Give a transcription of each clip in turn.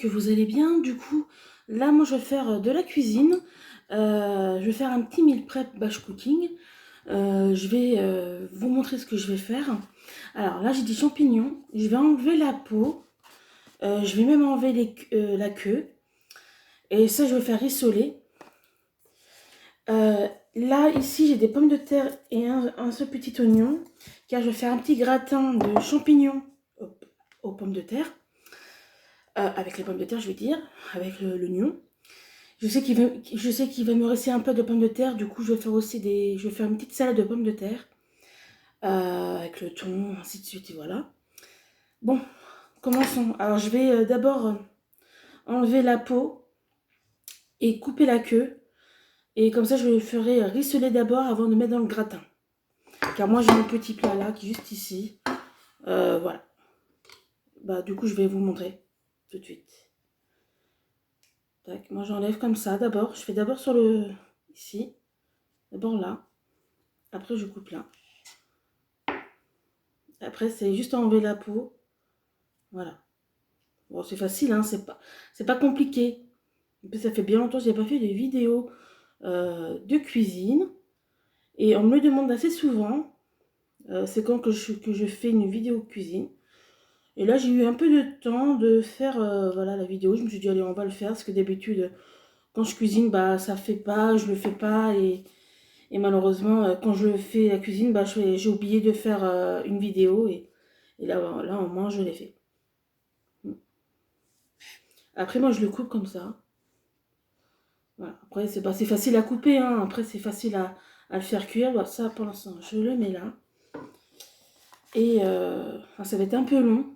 que vous allez bien. Du coup, là, moi, je vais faire de la cuisine. Je vais faire un petit meal prep batch cooking. Je vais vous montrer ce que je vais faire. Alors là, j'ai des champignons. Je vais enlever la peau. Je vais même enlever la queue. Et ça, je vais faire rissoler. Là, ici, j'ai des pommes de terre et un seul petit oignon. Car je vais faire un petit gratin de champignons aux pommes de terre. Avec les pommes de terre, je vais dire, avec l'oignon. Je sais qu'il va me rester un peu de pommes de terre, du coup je vais faire aussi je vais faire une petite salade de pommes de terre avec le thon, ainsi de suite, et voilà. Bon, commençons. Alors je vais d'abord enlever la peau et couper la queue. Et comme ça je le ferai rissoler d'abord avant de mettre dans le gratin. Car moi j'ai mon petit plat là qui est juste ici. Voilà. Bah du coup je vais vous montrer tout de suite. Tac, moi j'enlève comme ça d'abord. Je fais d'abord sur le... ici. D'abord là. Après je coupe là. Après c'est juste enlever la peau. Voilà. Bon c'est facile, hein, c'est pas compliqué. Ça fait bien longtemps que j'ai pas fait de vidéos de cuisine. Et on me le demande assez souvent. C'est quand que je fais une vidéo cuisine. Et là j'ai eu un peu de temps de faire voilà, la vidéo. Je me suis dit allez on va le faire. Parce que d'habitude quand je cuisine bah ça fait pas, je le fais pas. Et malheureusement quand je fais la cuisine bah j'ai oublié de faire une vidéo. Et là au moins je l'ai fait. Après moi je le coupe comme ça. Voilà. Après c'est facile à couper, hein. Après c'est facile à le faire cuire. Voilà, ça pour l'instant je le mets là. Et ça va être un peu long.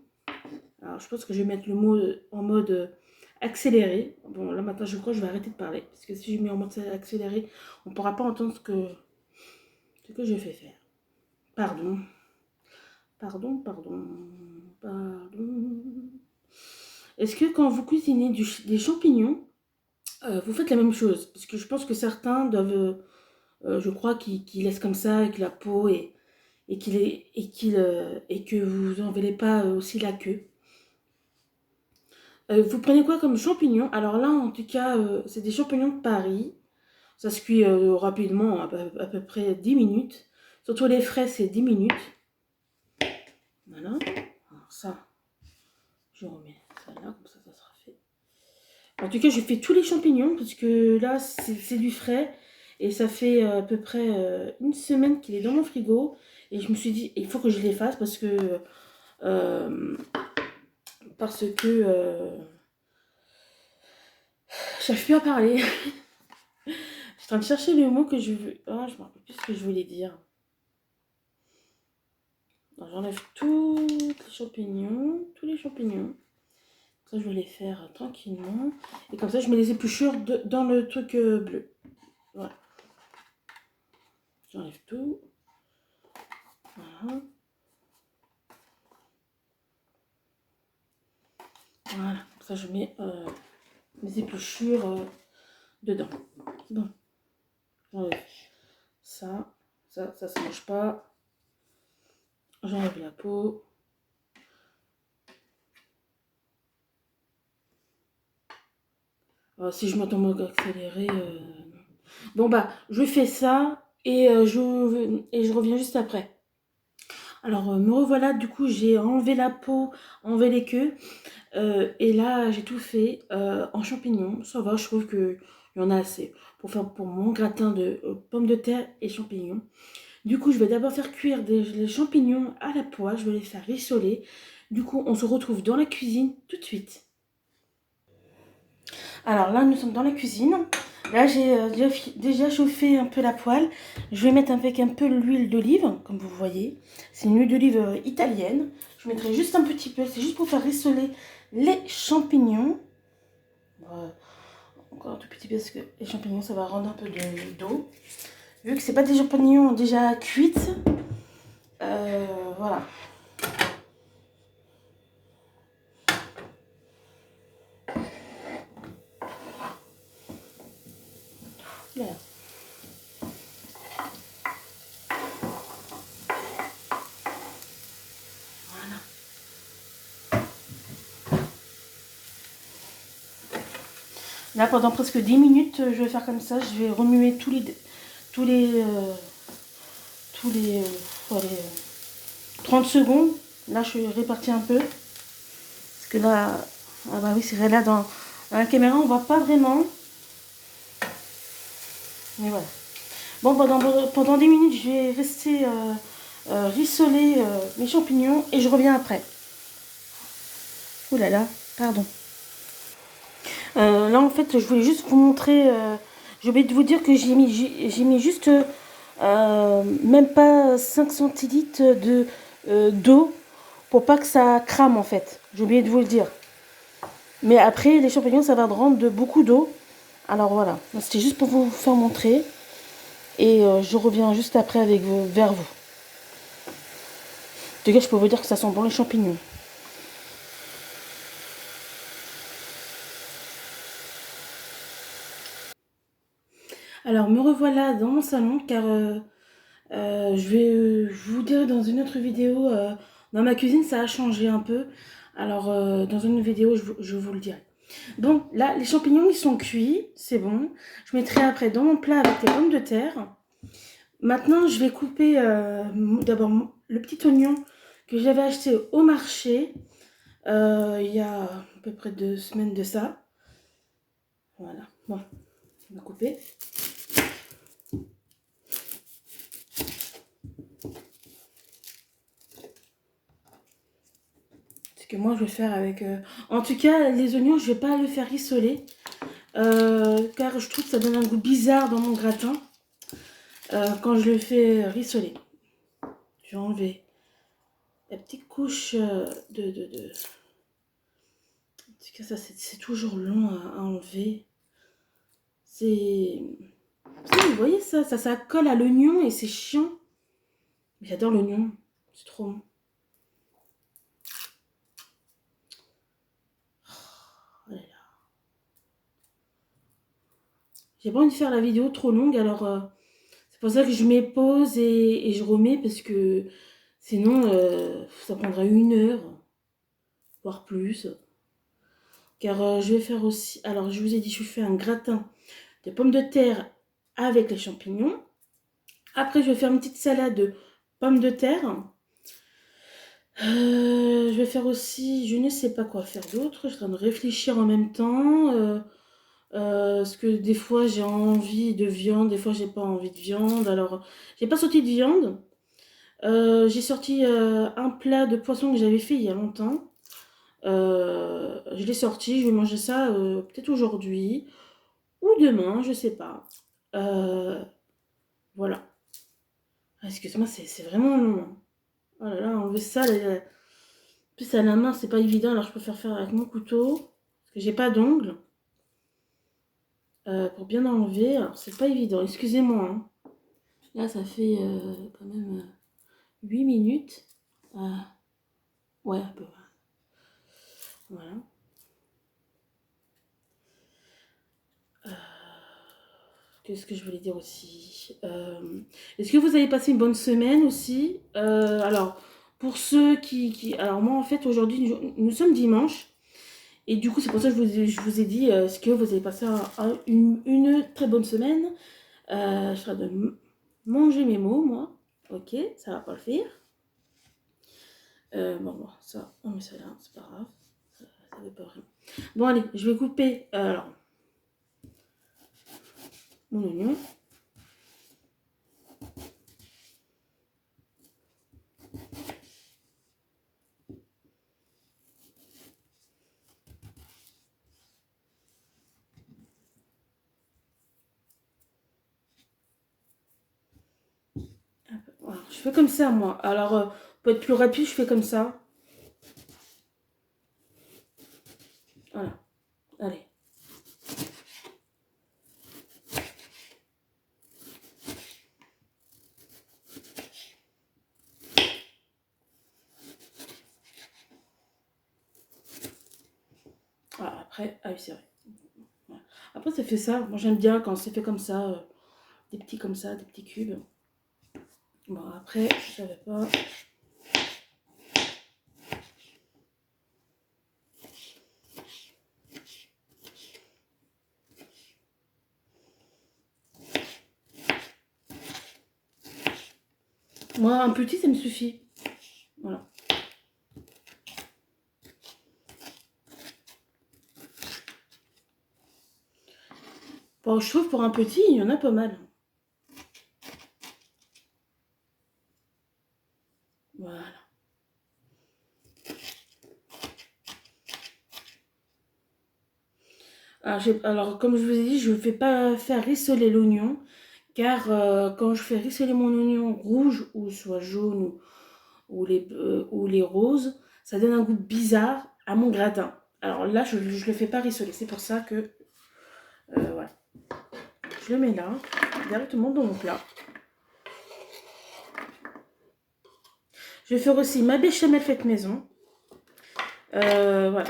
Alors je pense que je vais mettre le mot en mode accéléré. Bon là maintenant je crois que je vais arrêter de parler. Parce que si je mets en mode accéléré, on ne pourra pas entendre ce que je fais faire. Pardon. Pardon. Est-ce que quand vous cuisinez des champignons, vous faites la même chose? Parce que je pense que certains doivent, je crois, qu'ils laissent comme ça avec la peau et que vous n'enlevez pas aussi la queue. Vous prenez quoi comme champignons? Alors là, en tout cas, c'est des champignons de Paris. Ça se cuit rapidement, à peu près 10 minutes. Surtout les frais, c'est 10 minutes. Voilà. Alors ça, je remets ça là, comme ça sera fait. En tout cas, je fais tous les champignons, parce que là, c'est du frais. Et ça fait à peu près une semaine qu'il est dans mon frigo. Et je me suis dit, il faut que je les fasse, parce que... j'arrive plus à parler. Je suis en train de chercher le mot que je veux. Ah, je me rappelle plus ce que je voulais dire. J'enlève tous les champignons. Ça, je vais les faire tranquillement. Et comme ça, je mets les épluchures dans le truc bleu. Voilà. J'enlève tout. Voilà. Voilà. Comme ça, je mets mes épluchures dedans. Bon. J'enlève ça. Ça se mange pas. J'enlève la peau. Si je m'entends mot accéléré, bon bah je fais ça et je reviens juste après. Alors me revoilà, du coup j'ai enlevé la peau, enlevé les queues et là j'ai tout fait en champignons. Ça va, je trouve qu'il y en a assez pour mon gratin de pommes de terre et champignons. Du coup je vais d'abord faire cuire les champignons à la poêle, je vais les faire rissoler. Du coup on se retrouve dans la cuisine tout de suite. Alors là, nous sommes dans la cuisine. Là, j'ai déjà chauffé un peu la poêle. Je vais mettre avec un peu l'huile d'olive, comme vous voyez. C'est une huile d'olive italienne. Je mettrai juste un petit peu, c'est juste pour faire rissoler les champignons. Encore un tout petit peu parce que les champignons, ça va rendre un peu d'eau. Vu que c'est pas des champignons déjà cuites, voilà. Là. Là, pendant presque 10 minutes, je vais faire comme ça. Je vais remuer tous les, allez, 30 secondes. Là, je suis répartie un peu. Parce que là, ah bah oui, c'est vrai, là, dans la caméra, on voit pas vraiment. Mais voilà. Bon, pendant 10 minutes, je vais rester rissoler mes champignons et je reviens après. Ouh là là, pardon. Là, en fait, je voulais juste vous montrer. J'ai oublié de vous dire que j'ai mis juste même pas 5 centilitres d'eau pour pas que ça crame en fait. J'ai oublié de vous le dire. Mais après, les champignons, ça va rendre de beaucoup d'eau. Alors voilà, c'était juste pour vous faire montrer. Et je reviens juste après avec vers vous. En tout cas, je peux vous dire que ça sent bon les champignons. Alors, me revoilà dans mon salon car je vous dirai dans une autre vidéo. Dans ma cuisine, ça a changé un peu. Alors, dans une vidéo, je vous le dirai. Bon, là, les champignons, ils sont cuits. C'est bon. Je mettrai après dans mon plat avec les pommes de terre. Maintenant, je vais couper d'abord le petit oignon que j'avais acheté au marché il y a à peu près 2 semaines de ça. Voilà. Bon, on va couper. Ce que moi, je vais faire avec... En tout cas, les oignons, je vais pas le faire rissoler. Car je trouve que ça donne un goût bizarre dans mon gratin quand je le fais rissoler. Je vais enlever la petite couche de... En tout cas, ça c'est toujours long à enlever. C'est... Vous voyez ça, ça colle à l'oignon et c'est chiant. J'adore l'oignon, c'est trop bon. Oh là là. J'ai pas envie de faire la vidéo trop longue, alors c'est pour ça que je mets pause et je remets parce que sinon ça prendrait 1 heure, voire plus. Car je vais faire aussi, alors je vous ai dit, je fais un gratin de pommes de terre avec les champignons. Après, je vais faire une petite salade de pommes de terre. Je vais faire aussi, je ne sais pas quoi faire d'autre. Je suis en train de réfléchir en même temps. Parce que des fois, j'ai envie de viande, des fois, j'ai pas envie de viande. Alors, j'ai pas sorti de viande. J'ai sorti un plat de poisson que j'avais fait il y a longtemps. Je l'ai sorti, je vais manger ça peut-être aujourd'hui ou demain, je sais pas. Voilà. Excuse-moi, c'est vraiment long. Oh là là, enlever ça, en plus à la main, c'est pas évident, alors je préfère faire avec mon couteau, parce que j'ai pas d'ongles, pour bien enlever, alors c'est pas évident, excusez-moi. Hein. Là, ça fait quand même 8 minutes. Ouais, un peu. Voilà. Qu'est-ce que je voulais dire aussi Est-ce que vous avez passé une bonne semaine aussi alors, pour ceux qui... Alors moi, en fait, aujourd'hui, nous sommes dimanche. Et du coup, c'est pour ça que je vous ai dit, est-ce que vous avez passé une très bonne semaine je serais de manger mes mots, moi. Ok, ça va pas le faire. Bon, ça, on met ça là, c'est pas grave. Ça veut pas rien. Bon, allez, je vais couper alors mon oignon. Alors, je fais comme ça, moi. Alors, pour être plus rapide, je fais comme ça. Voilà. Allez. Ah, après, ah oui, c'est vrai. Voilà. Après, ça fait ça. Moi, j'aime bien quand c'est fait comme ça. Des petits comme ça, des petits cubes. Bon, après, je savais pas. Moi, un petit, ça me suffit. Voilà. Bon, je trouve pour un petit, il y en a pas mal. Voilà. Alors, comme je vous ai dit, je ne fais pas faire rissoler l'oignon, car quand je fais rissoler mon oignon rouge, ou soit jaune, ou les roses, ça donne un goût bizarre à mon gratin. Alors là, je ne le fais pas rissoler, c'est pour ça que voilà. Je le mets là, directement dans mon plat. Je vais faire aussi ma béchamel faite maison. Voilà,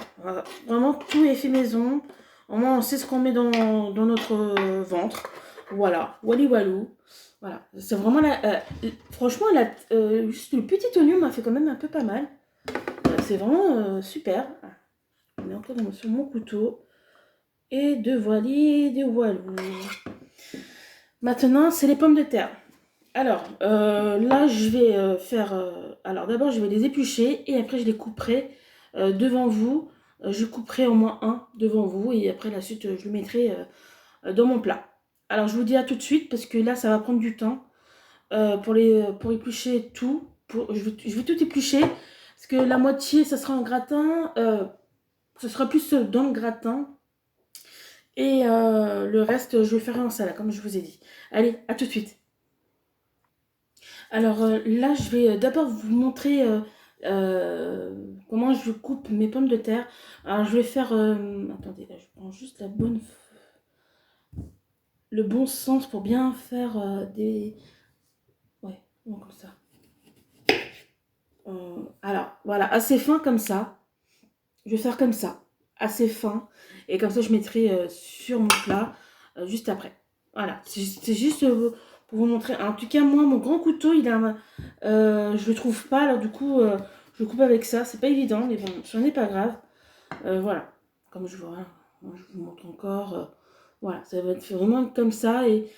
vraiment tout est fait maison. Au moins on sait ce qu'on met dans notre ventre. Voilà, wally walou. Voilà, c'est vraiment franchement, juste le petit oignon m'a fait quand même un peu pas mal. C'est vraiment super. On est encore sur mon couteau. Et de voili, de voilou. Maintenant, c'est les pommes de terre. Alors, là, je vais faire... alors, d'abord, je vais les éplucher et après, je les couperai devant vous. Je couperai au moins un devant vous et après, la suite, je le mettrai dans mon plat. Alors, je vous dis à tout de suite parce que là, ça va prendre du temps pour éplucher tout. Je vais tout éplucher parce que la moitié, ça sera en gratin. Ce sera plus dans le gratin. Et le reste, je le ferai en salade, comme je vous ai dit. Allez, à tout de suite. Alors là, je vais d'abord vous montrer comment je coupe mes pommes de terre. Alors je vais faire... attendez, là, je prends juste le bon sens pour bien faire des... Ouais, bon, comme ça. Alors, voilà, assez fin comme ça. Je vais faire comme ça, assez fin. Et comme ça, je mettrai sur mon plat juste après. Voilà, c'est juste pour vous montrer. En tout cas, moi, mon grand couteau, je le trouve pas. Alors du coup, je coupe avec ça. C'est pas évident, mais bon, ce n'est pas grave. Voilà, comme je vois, je vous montre encore. Voilà, ça va être vraiment comme ça. Et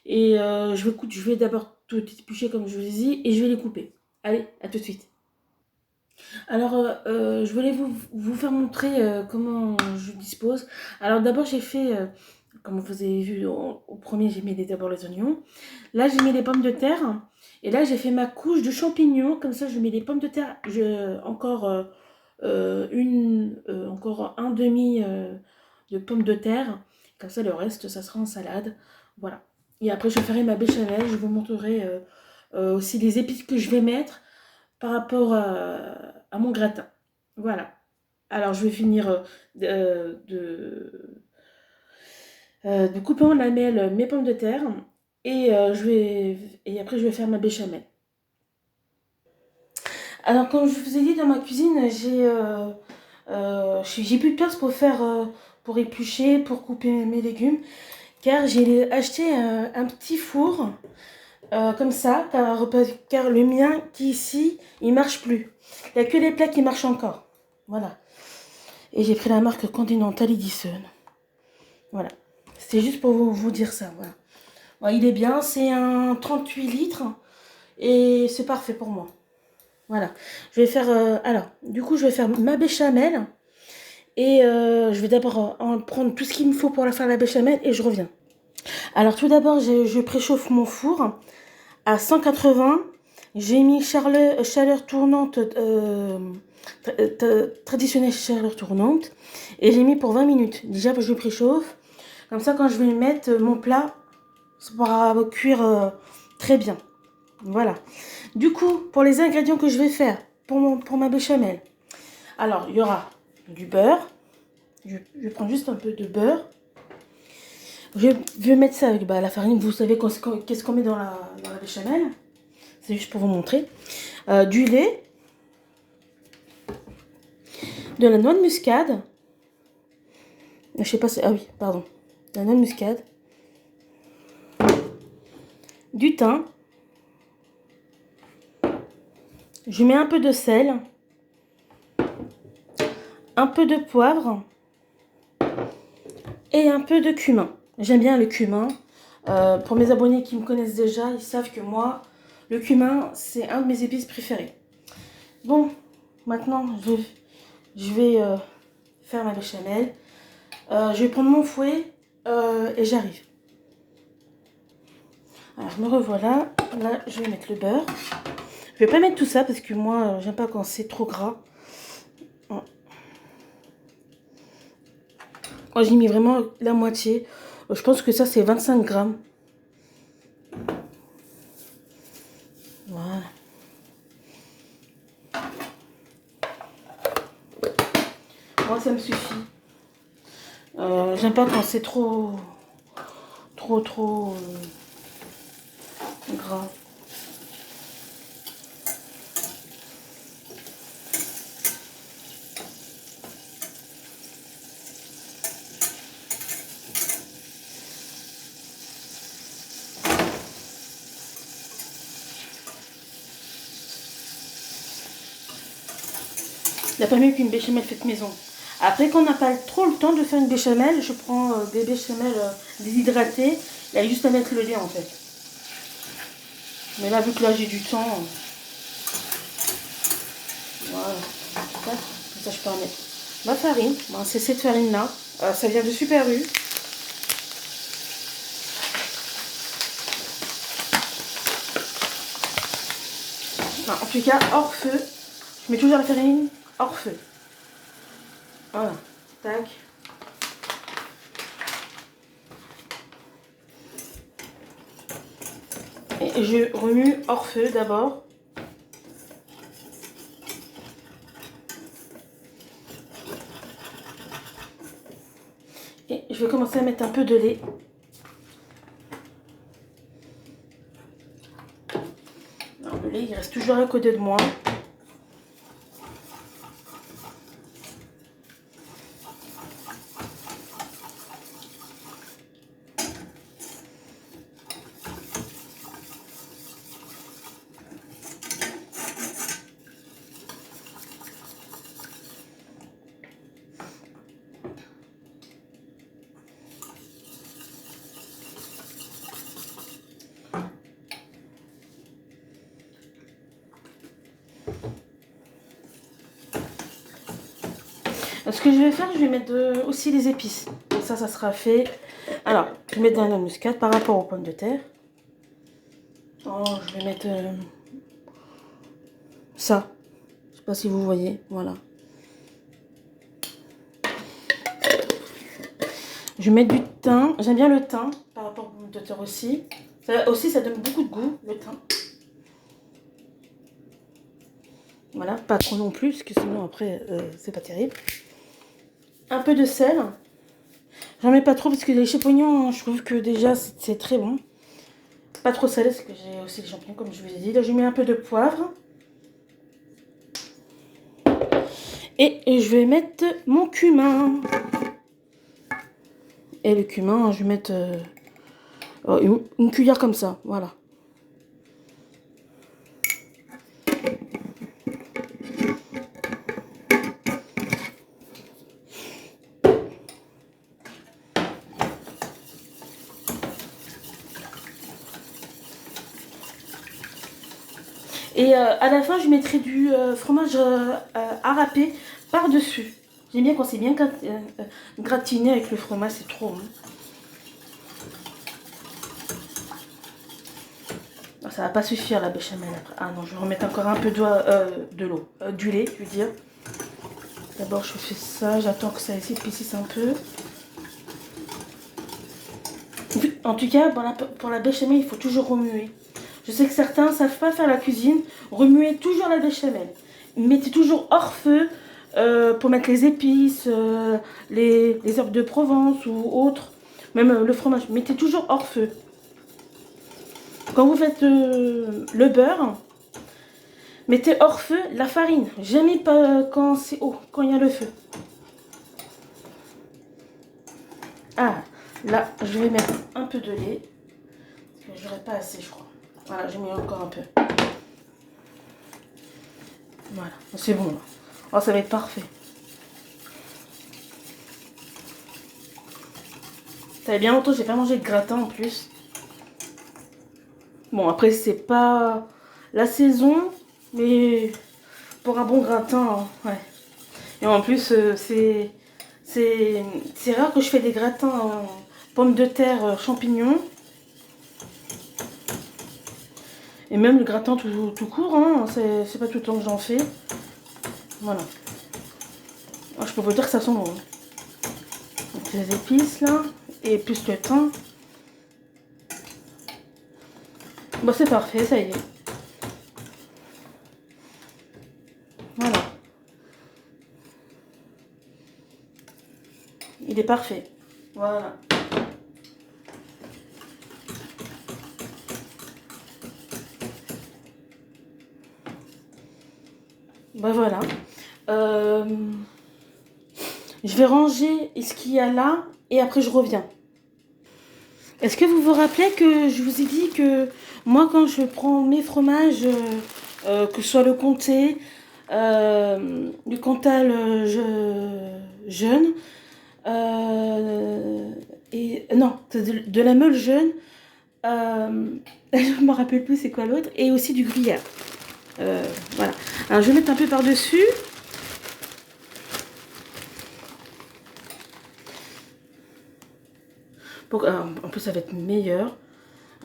je vais d'abord tout éplucher comme je vous ai dit. Et je vais les couper. Allez, à tout de suite. Alors, je voulais vous faire montrer comment je dispose. Alors, d'abord, j'ai fait, comme vous avez vu au premier, j'ai mis d'abord les oignons. Là, j'ai mis les pommes de terre. Et là, j'ai fait ma couche de champignons. Comme ça, je mets les pommes de terre. Encore un demi de pommes de terre. Comme ça, le reste, ça sera en salade. Voilà. Et après, je ferai ma béchamel. Je vous montrerai aussi les épices que je vais mettre par rapport à mon gratin. Voilà. Alors, je vais finir de couper en lamelles mes pommes de terre et après, je vais faire ma béchamel. Alors, comme je vous ai dit, dans ma cuisine, j'ai plus de place pour éplucher, pour couper mes légumes, car j'ai acheté un petit four comme ça, car le mien qui est ici, il marche plus. Il n'y a que les plats qui marchent encore. Voilà. Et j'ai pris la marque Continental Edison. Voilà. C'était juste pour vous dire ça. Voilà. Bon, il est bien, c'est un 38 litres et c'est parfait pour moi. Voilà. Je vais faire. Alors, du coup, je vais faire ma béchamel et je vais d'abord en prendre tout ce qu'il me faut pour faire la béchamel et je reviens. Alors, tout d'abord, je préchauffe mon four à 180. J'ai mis chaleur tournante, traditionnelle chaleur tournante. Et j'ai mis pour 20 minutes. Déjà, je préchauffe. Comme ça, quand je vais mettre mon plat, ça pourra cuire très bien. Voilà. Du coup, pour les ingrédients que je vais faire pour ma béchamel. Alors, il y aura du beurre. Je prends juste un peu de beurre. Je vais mettre ça avec la farine. Vous savez qu'est-ce qu'on met dans la béchamel. C'est juste pour vous montrer. Du lait. De la noix de muscade. Je sais pas si... Ah oui, pardon. De la noix de muscade. Du thym. Je mets un peu de sel. Un peu de poivre. Et un peu de cumin. J'aime bien le cumin. Pour mes abonnés qui me connaissent déjà, ils savent que moi, Le cumin, c'est un de mes épices préférées. Bon, maintenant, je vais faire ma béchamel. Je vais prendre mon fouet et j'arrive. Alors, me revoilà. Là, je vais mettre le beurre. Je vais pas mettre tout ça parce que moi, j'aime pas quand c'est trop gras. Moi, j'ai mis vraiment la moitié. Je pense que ça, c'est 25 grammes. Voilà. Moi, ça me suffit. J'aime pas quand c'est trop gras. Il n'y a pas mieux qu'une béchamel faite maison. Après, quand on n'a pas trop le temps de faire une béchamel, je prends des béchamels déshydratées. Il y a juste à mettre le lait en fait. Mais là, vu que là j'ai du temps, voilà. Comme ça, je peux en mettre ma farine. Bon, c'est cette farine là. Ça vient de Super U. Enfin, en tout cas, hors feu. Je mets toujours la farine hors feu. Voilà. Tac. Et je remue hors feu d'abord. Et je vais commencer à mettre un peu de lait. Alors, le lait, il reste toujours à côté de moi. Ce que je vais faire, je vais mettre aussi les épices. Donc ça sera fait. Alors, je vais mettre de la muscade par rapport aux pommes de terre. Oh, je vais mettre ça. Je sais pas si vous voyez. Voilà. Je vais mettre du thym. J'aime bien le thym par rapport aux pommes de terre aussi. Ça aussi, ça donne beaucoup de goût, le thym. Voilà, pas trop non plus, parce que sinon après, c'est pas terrible. Un peu de sel. J'en mets pas trop parce que les champignons, je trouve que déjà c'est très bon. Pas trop salé parce que j'ai aussi les champignons comme je vous ai dit. Là je mets un peu de poivre. Et je vais mettre mon cumin. Et le cumin, je vais mettre une cuillère comme ça. Voilà. Et à la fin, je mettrai du fromage à râper par-dessus. J'aime bien quand c'est bien gratiné avec le fromage, c'est trop bon. Non, ça va pas suffire la béchamel après. Ah non, je vais remettre encore un peu de l'eau, du lait, je veux dire. D'abord, je fais ça, j'attends que ça s'épaississe un peu. En tout cas, pour la béchamel, il faut toujours remuer. Je sais que certains ne savent pas faire la cuisine. Remuez toujours la béchamel. Mettez toujours hors feu pour mettre les épices, les herbes de Provence ou autres. Même le fromage. Mettez toujours hors feu. Quand vous faites le beurre, mettez hors feu la farine. Jamais pas quand c'est haut, quand il y a le feu. Ah, là, je vais mettre un peu de lait. Parce que j'aurais pas assez, je crois. Voilà, j'ai mis encore un peu. Voilà, c'est bon là. Oh, ça va être parfait. Ça fait bien longtemps que j'ai pas mangé de gratin en plus. Bon, après, c'est pas la saison, mais pour un bon gratin, hein, ouais. Et en plus, c'est rare que je fais des gratins en pommes de terre, champignons. Et même le gratin tout court, hein, c'est pas tout le temps que j'en fais. Voilà. Alors, je peux vous dire que ça sent bon. Donc, les épices là, et plus le thym. Bon, c'est parfait, ça y est. Voilà. Il est parfait. Voilà. Ben voilà. Je vais ranger ce qu'il y a là et après je reviens. Est-ce que vous vous rappelez que je vous ai dit que moi quand je prends mes fromages, que ce soit le comté, du Cantal jeune, et non, de la meule jeune, je ne me rappelle plus c'est quoi l'autre, et aussi du gruyère. Voilà. Alors je vais mettre un peu par-dessus. En plus ça va être meilleur.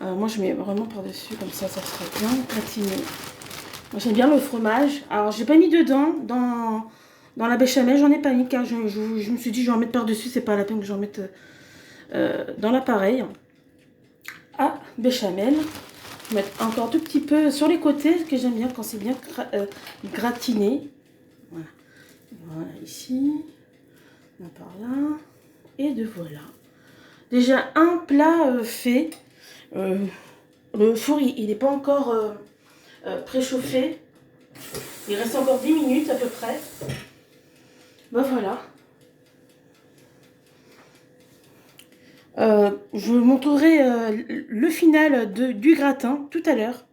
Moi je mets vraiment par-dessus, comme ça sera bien gratiné. Moi j'aime bien le fromage. Alors j'ai pas mis dedans, dans la béchamel, j'en ai pas mis car je me suis dit je vais en mettre par-dessus, c'est pas la peine que j'en mette dans l'appareil. Ah, béchamel. Je vais mettre encore un tout petit peu sur les côtés, parce que j'aime bien quand c'est bien gratiné. Voilà. Voilà, ici. Par là. Et de voilà. Déjà un plat fait. Le four, il n'est pas encore préchauffé. Il reste encore 10 minutes à peu près. Ben voilà. Je vous montrerai le final du gratin tout à l'heure.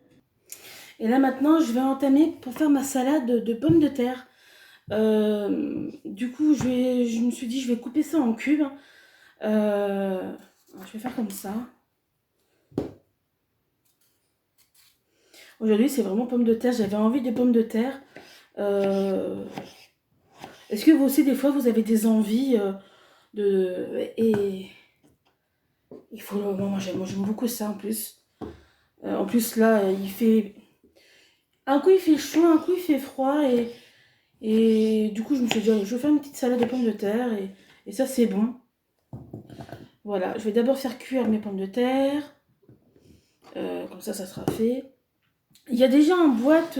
Et là maintenant, je vais entamer pour faire ma salade de pommes de terre. Du coup, je me suis dit, je vais couper ça en cubes. Je vais faire comme ça. Aujourd'hui, c'est vraiment pommes de terre. J'avais envie de pommes de terre. Est-ce que vous aussi, des fois, vous avez des envies et il faut... Moi, j'aime beaucoup ça en plus. En plus, là, il fait... Un coup, il fait chaud, un coup, il fait froid. Et du coup, je me suis dit, allez, je vais faire une petite salade de pommes de terre. Et ça, c'est bon. Voilà, je vais d'abord faire cuire mes pommes de terre. Comme ça sera fait. Il y a déjà en boîte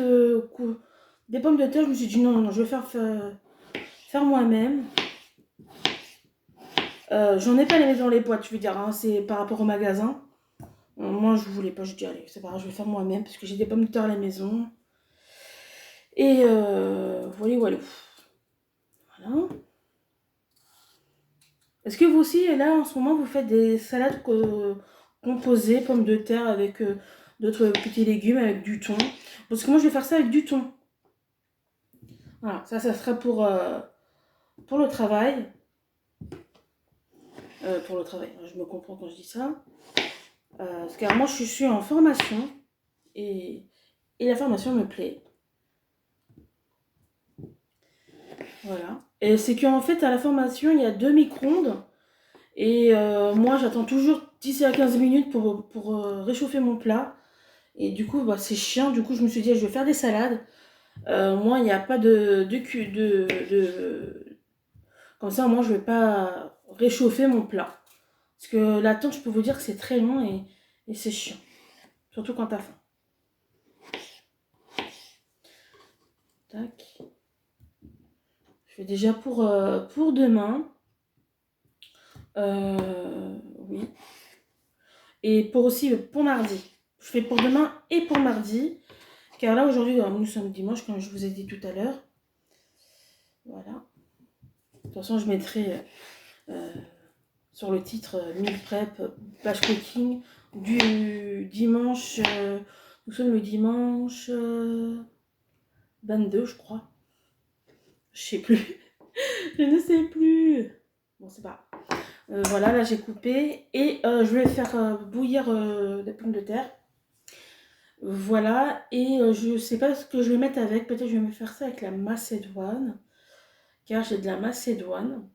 des pommes de terre. Je me suis dit, non, je vais faire moi-même. J'en ai pas les dans les boîtes, je veux dire, hein, c'est par rapport au magasin. Moi, je voulais pas, je dis, allez, c'est pas grave, je vais faire moi-même parce que j'ai des pommes de terre à la maison. Et voilà, voilà. Voilà. Est-ce que vous aussi, là, en ce moment, vous faites des salades composées, pommes de terre avec d'autres petits légumes, avec du thon? Parce que moi, je vais faire ça avec du thon. Voilà, ça sera pour le travail. Pour le travail, je me comprends quand je dis ça. Parce que moi, je suis en formation et la formation me plaît. Voilà. Et c'est qu'en fait, à la formation, il y a 2 micro-ondes. Et moi, j'attends toujours 10 à 15 minutes pour réchauffer mon plat. Et du coup, bah, c'est chiant. Du coup, je me suis dit, je vais faire des salades. Moi, il n'y a pas de Comme ça, moi, je ne vais pas réchauffer mon plat. Parce que l'attente, je peux vous dire que c'est très long et c'est chiant. Surtout quand t'as faim. Tac. Je fais déjà pour demain. Oui. Et pour mardi. Je fais pour demain et pour mardi. Car là, aujourd'hui, nous sommes dimanche, comme je vous ai dit tout à l'heure. Voilà. De toute façon, je mettrai sur le titre Meal Prep, Batch Cooking du dimanche. Nous sommes le dimanche 22, je crois. Je sais plus. Je ne sais plus. Bon, c'est pas grave. Voilà, là j'ai coupé. Et je vais faire bouillir des pommes de terre. Voilà, et je sais pas ce que je vais mettre avec. Peut-être je vais me faire ça avec la macédoine, car j'ai de la macédoine.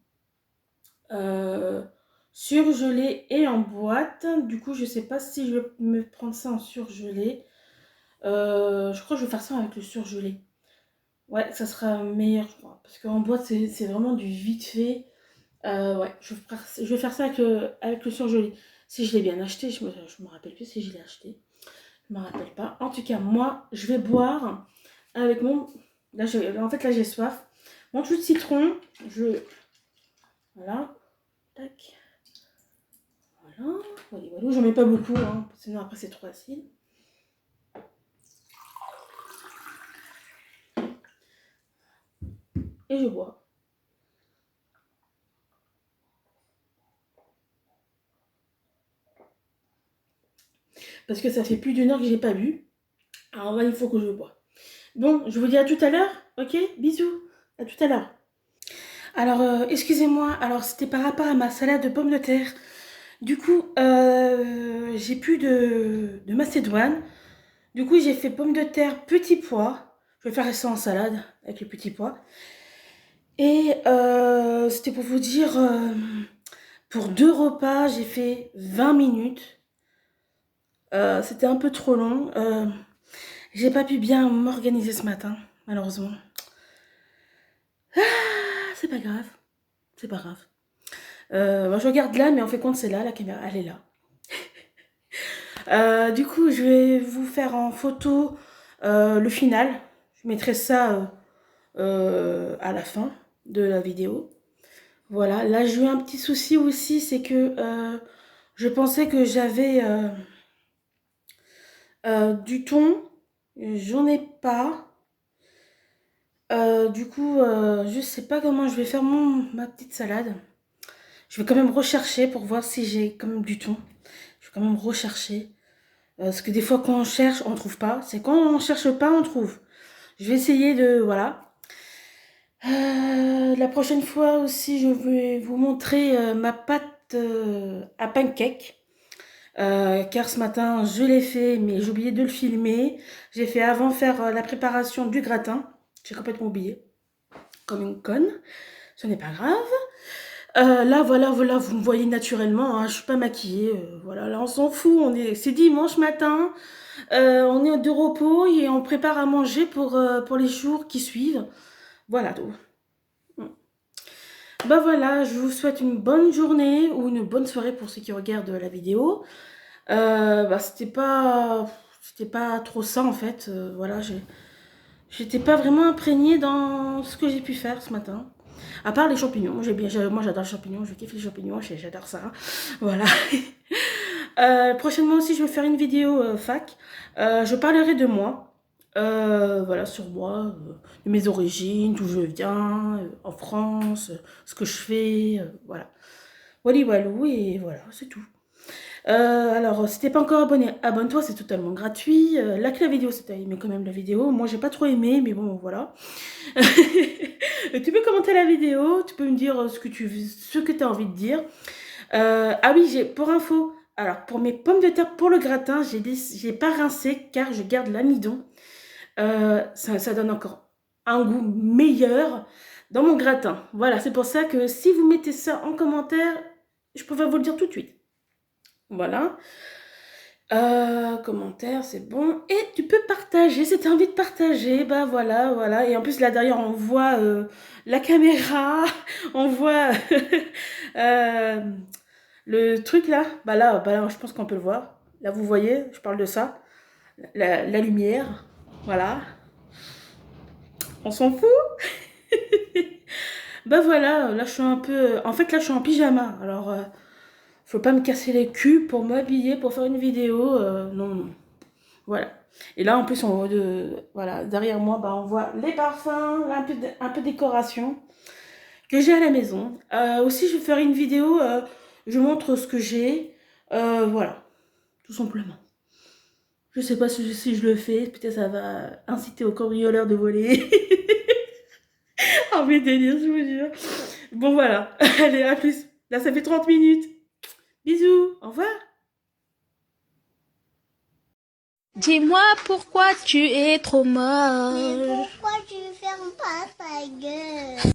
Euh, Surgelée et en boîte. Du coup, je sais pas si je vais me prendre ça en surgelé. Je crois que je vais faire ça avec le surgelé. Ouais, ça sera meilleur, je crois. Parce qu'en boîte, c'est vraiment du vite fait. Ouais, je vais faire ça avec le surgelé. Si je l'ai bien acheté, je me rappelle plus si je l'ai acheté. Je me rappelle pas. En tout cas, moi, je vais boire avec mon... en fait, là, j'ai soif. Mon jus de citron, voilà. Tac. Voilà. Voilà, voilà. J'en mets pas beaucoup, hein, sinon après, c'est trop acide. Et je bois. Parce que ça fait plus d'une heure que j'ai pas bu. Alors là, il faut que je bois. Bon, je vous dis à tout à l'heure, ok? Bisous, à tout à l'heure. Alors, excusez-moi, alors c'était par rapport à ma salade de pommes de terre. Du coup, j'ai plus de macédoine. Du coup, j'ai fait pommes de terre, petits pois. Je vais faire ça en salade avec les petits pois. Et c'était pour vous dire, pour 2 repas, j'ai fait 20 minutes. C'était un peu trop long. J'ai pas pu bien m'organiser ce matin, malheureusement. Ah, c'est pas grave. C'est pas grave. Moi, je regarde là, mais en fait compte, c'est là, la caméra, elle est là. Du coup, je vais vous faire en photo le final. Je mettrai ça à la fin de la vidéo. Voilà, là, j'ai eu un petit souci aussi, c'est que je pensais que j'avais du thon. J'en ai pas. Du coup, je sais pas comment je vais faire ma petite salade. Je vais quand même rechercher pour voir si j'ai quand même du thon. Je vais quand même rechercher. Parce que des fois, quand on cherche, on trouve pas. C'est quand on cherche pas, on trouve. Je vais essayer de... Voilà. La prochaine fois aussi, je vais vous montrer ma pâte à pancake. Car ce matin, je l'ai fait, mais j'ai oublié de le filmer. J'ai fait avant faire la préparation du gratin. J'ai complètement oublié. Comme une conne. Ce n'est pas grave. Là, voilà, vous me voyez naturellement, hein, je suis pas maquillée, voilà, là on s'en fout, c'est dimanche matin, on est de repos et on prépare à manger pour les jours qui suivent. Voilà, tout. Bah voilà, je vous souhaite une bonne journée ou une bonne soirée pour ceux qui regardent la vidéo. Bah c'était pas trop ça en fait, voilà, j'étais pas vraiment imprégnée dans ce que j'ai pu faire ce matin. À part les champignons, moi j'adore les champignons, je kiffe les champignons, j'adore ça. Voilà. Prochainement aussi, je vais faire une vidéo fac. Je parlerai de moi. Voilà, sur moi, de mes origines, d'où je viens, en France, ce que je fais, voilà. Wally Walou, et voilà, c'est tout. Alors, si t'es pas encore abonné, abonne-toi, c'est totalement gratuit. Like la vidéo si t'as aimé quand même la vidéo. Moi, j'ai pas trop aimé, mais bon, voilà. Tu peux commenter la vidéo, tu peux me dire ce que tu as envie de dire. Ah oui, pour info, alors pour mes pommes de terre pour le gratin, j'ai pas rincé car je garde l'amidon. Ça donne encore un goût meilleur dans mon gratin. Voilà, c'est pour ça que si vous mettez ça en commentaire, je préfère vous le dire tout de suite. Voilà. Commentaire, c'est bon. Et tu peux partager, si tu as envie de partager, bah voilà, voilà. Et en plus, là derrière, on voit la caméra, on voit euh, le truc là. Bah là, je pense qu'on peut le voir. Là, vous voyez, je parle de ça. La lumière, voilà. On s'en fout. Bah voilà, là, je suis un peu... En fait, là, je suis en pyjama. Alors, faut pas me casser les culs pour m'habiller, pour faire une vidéo. Non, non. Voilà. Et là, en plus, voilà, derrière moi, bah, on voit les parfums, là, un peu de décoration que j'ai à la maison. Aussi, je vais faire une vidéo, je montre ce que j'ai. Voilà, tout simplement. Je sais pas si je le fais, peut-être ça va inciter aux cambrioleurs de voler. Oh, mes délires, je vous jure. Bon, voilà. Allez, à plus. Là, ça fait 30 minutes. Bisous, au revoir. Dis-moi pourquoi tu es trop Mais moche. pourquoi tu fermes pas ta gueule?